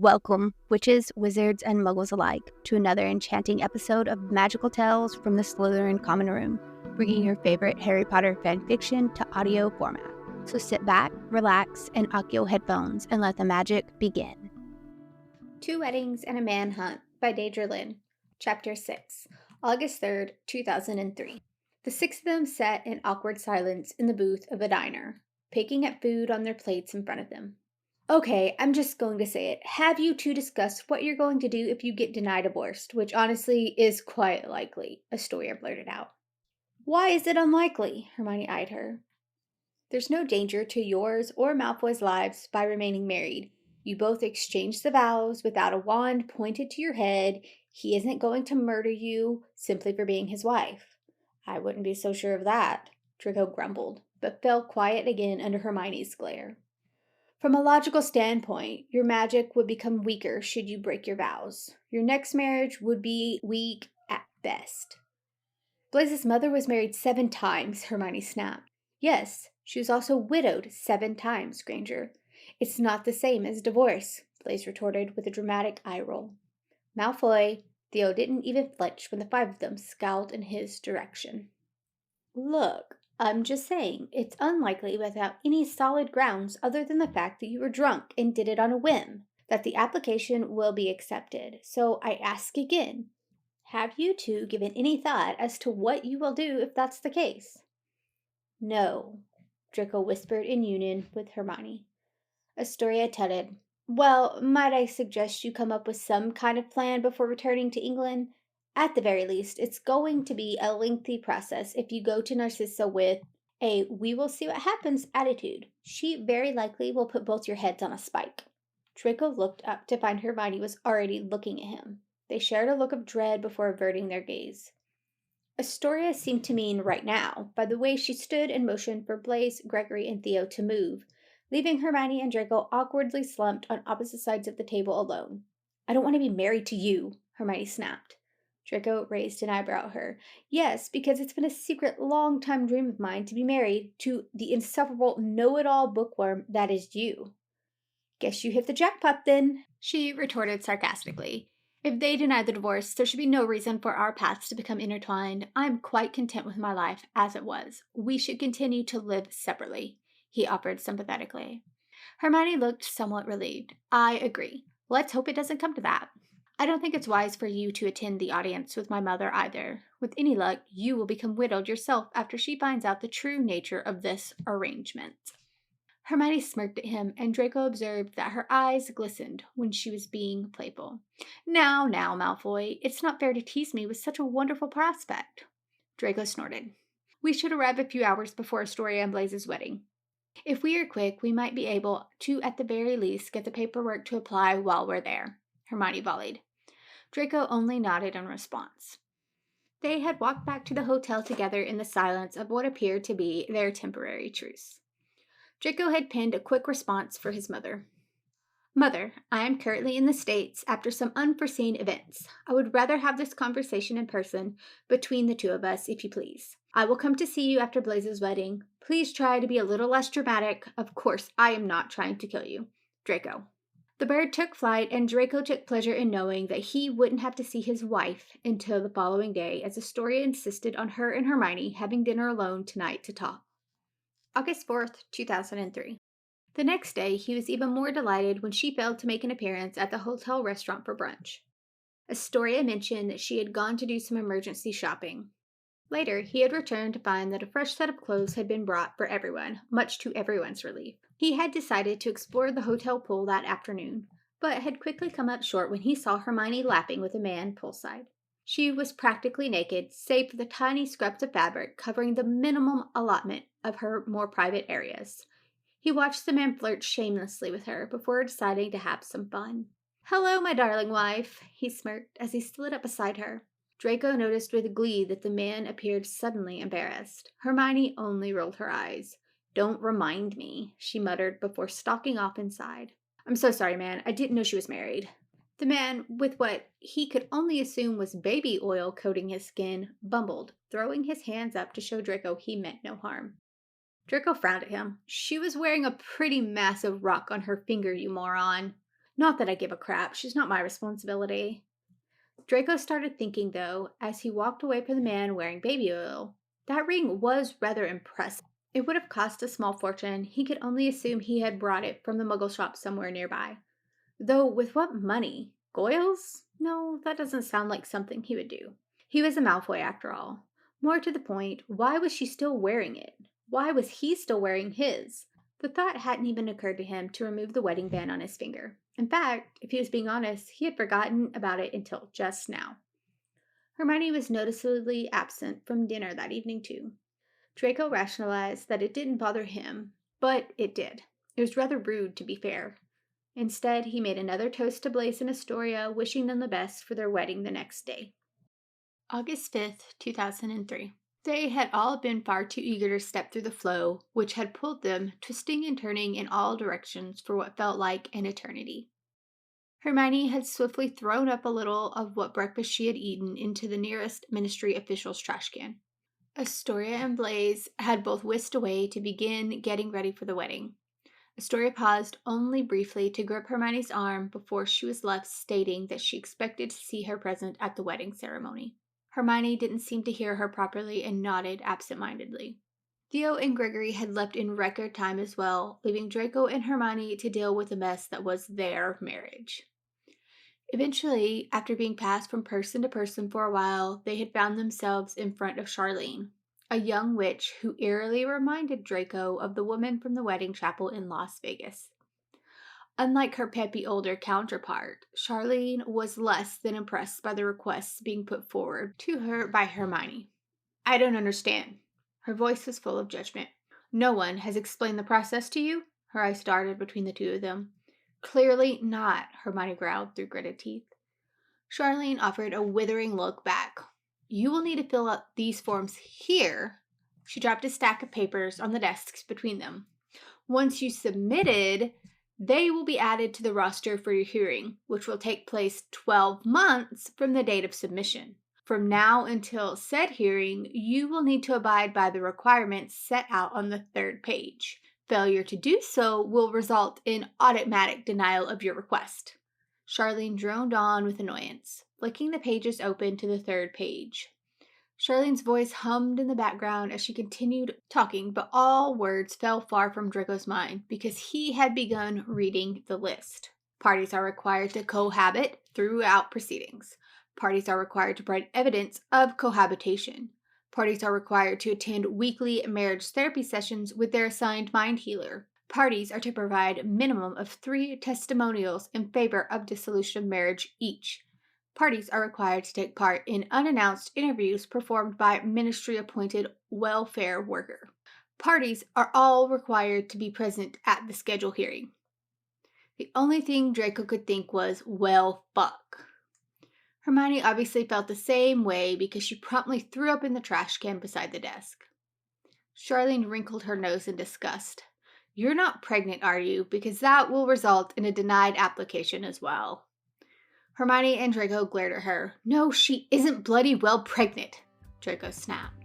Welcome, witches, wizards, and muggles alike, to another enchanting episode of Magical Tales from the Slytherin Common Room, bringing your favorite Harry Potter fanfiction to audio format. So sit back, relax, and lock your headphones and let the magic begin. Two Weddings and a Manhunt by Deydralinne, Chapter 6, August 3rd, 2003. The six of them sat in awkward silence in the booth of a diner, picking at food on their plates in front of them. Okay, I'm just going to say it. Have you two discussed what you're going to do if you get denied divorced, which honestly is quite likely, Astoria blurted out. Why is it unlikely? Hermione eyed her. There's no danger to yours or Malfoy's lives by remaining married. You both exchanged the vows without a wand pointed to your head. He isn't going to murder you simply for being his wife. I wouldn't be so sure of that, Draco grumbled, but fell quiet again under Hermione's glare. From a logical standpoint, your magic would become weaker should you break your vows. Your next marriage would be weak at best. Blaze's mother was married 7 times, Hermione snapped. Yes, she was also widowed 7 times, Granger. It's not the same as divorce, Blaze retorted with a dramatic eye roll. Malfoy, Theo didn't even flinch when the 5 of them scowled in his direction. Look, I'm just saying, it's unlikely without any solid grounds other than the fact that you were drunk and did it on a whim, that the application will be accepted. So I ask again, have you two given any thought as to what you will do if that's the case? No, Draco whispered in union with Hermione. Astoria tutted. Well, might I suggest you come up with some kind of plan before returning to England? At the very least, it's going to be a lengthy process if you go to Narcissa with a we will see what happens attitude. She very likely will put both your heads on a spike. Draco looked up to find Hermione was already looking at him. They shared a look of dread before averting their gaze. Astoria seemed to mean right now, by the way she stood and motioned for Blaze, Gregory, and Theo to move, leaving Hermione and Draco awkwardly slumped on opposite sides of the table alone. I don't want to be married to you, Hermione snapped. Draco raised an eyebrow at her. Yes, because it's been a secret long-time dream of mine to be married to the insufferable know-it-all bookworm that is you. Guess you hit the jackpot then, she retorted sarcastically. If they deny the divorce, there should be no reason for our paths to become intertwined. I am quite content with my life as it was. We should continue to live separately, he offered sympathetically. Hermione looked somewhat relieved. I agree. Let's hope it doesn't come to that. I don't think it's wise for you to attend the audience with my mother either. With any luck, you will become widowed yourself after she finds out the true nature of this arrangement. Hermione smirked at him, and Draco observed that her eyes glistened when she was being playful. Now, Malfoy, it's not fair to tease me with such a wonderful prospect. Draco snorted. We should arrive a few hours before Astoria and Blaze's wedding. If we are quick, we might be able to, at the very least, get the paperwork to apply while we're there, Hermione volleyed. Draco only nodded in response. They had walked back to the hotel together in the silence of what appeared to be their temporary truce. Draco had penned a quick response for his mother. Mother, I am currently in the States after some unforeseen events. I would rather have this conversation in person between the two of us, if you please. I will come to see you after Blaze's wedding. Please try to be a little less dramatic. Of course, I am not trying to kill you. Draco. The bird took flight, and Draco took pleasure in knowing that he wouldn't have to see his wife until the following day, as Astoria insisted on her and Hermione having dinner alone tonight to talk. August 4th, 2003. The next day, he was even more delighted when she failed to make an appearance at the hotel restaurant for brunch. Astoria mentioned that she had gone to do some emergency shopping. Later, he had returned to find that a fresh set of clothes had been brought for everyone, much to everyone's relief. He had decided to explore the hotel pool that afternoon, but had quickly come up short when he saw Hermione lapping with a man poolside. She was practically naked, save for the tiny scraps of fabric covering the minimum allotment of her more private areas. He watched the man flirt shamelessly with her before deciding to have some fun. Hello, my darling wife, he smirked as he slid up beside her. Draco noticed with glee that the man appeared suddenly embarrassed. Hermione only rolled her eyes. Don't remind me, she muttered before stalking off inside. I'm so sorry, man. I didn't know she was married. The man, with what he could only assume was baby oil coating his skin, bumbled, throwing his hands up to show Draco he meant no harm. Draco frowned at him. She was wearing a pretty massive rock on her finger, you moron. Not that I give a crap. She's not my responsibility. Draco started thinking, though, as he walked away from the man wearing baby oil. That ring was rather impressive. It would have cost a small fortune. He could only assume he had brought it from the muggle shop somewhere nearby. Though with what money? Goyles? No, that doesn't sound like something he would do. He was a Malfoy after all. More to the point, why was she still wearing it? Why was he still wearing his? The thought hadn't even occurred to him to remove the wedding band on his finger. In fact, if he was being honest, he had forgotten about it until just now. Hermione was noticeably absent from dinner that evening, too. Draco rationalized that it didn't bother him, but it did. It was rather rude, to be fair. Instead, he made another toast to Blaise and Astoria, wishing them the best for their wedding the next day. August 5th, 2003. They had all been far too eager to step through the flow, which had pulled them, twisting and turning in all directions for what felt like an eternity. Hermione had swiftly thrown up a little of what breakfast she had eaten into the nearest ministry official's trash can. Astoria and Blaise had both whisked away to begin getting ready for the wedding. Astoria paused only briefly to grip Hermione's arm before she was left, stating that she expected to see her present at the wedding ceremony. Hermione didn't seem to hear her properly and nodded absent-mindedly. Theo and Gregory had left in record time as well, leaving Draco and Hermione to deal with the mess that was their marriage. Eventually, after being passed from person to person for a while, they had found themselves in front of Charlene, a young witch who eerily reminded Draco of the woman from the wedding chapel in Las Vegas. Unlike her peppy older counterpart, Charlene was less than impressed by the requests being put forward to her by Hermione. "I don't understand." Her voice was full of judgment. "No one has explained the process to you?" Her eyes darted between the two of them. "Clearly not," Hermione growled through gritted teeth. Charlene offered a withering look back. "You will need to fill out these forms here." She dropped a stack of papers on the desks between them. "Once you submitted, they will be added to the roster for your hearing, which will take place 12 months from the date of submission. From now until said hearing, you will need to abide by the requirements set out on the 3rd page. Failure to do so will result in automatic denial of your request." Charlene droned on with annoyance, flicking the pages open to the 3rd page. Charlene's voice hummed in the background as she continued talking, but all words fell far from Draco's mind because he had begun reading the list. Parties are required to cohabit throughout proceedings. Parties are required to provide evidence of cohabitation. Parties are required to attend weekly marriage therapy sessions with their assigned mind healer. Parties are to provide a minimum of 3 testimonials in favor of dissolution of marriage each. Parties are required to take part in unannounced interviews performed by ministry-appointed welfare worker. Parties are all required to be present at the scheduled hearing. The only thing Draco could think was, well, fuck. Hermione obviously felt the same way because she promptly threw up in the trash can beside the desk. Charlene wrinkled her nose in disgust. "You're not pregnant, are you? Because that will result in a denied application as well." Hermione and Draco glared at her. "No, she isn't bloody well pregnant," Draco snapped.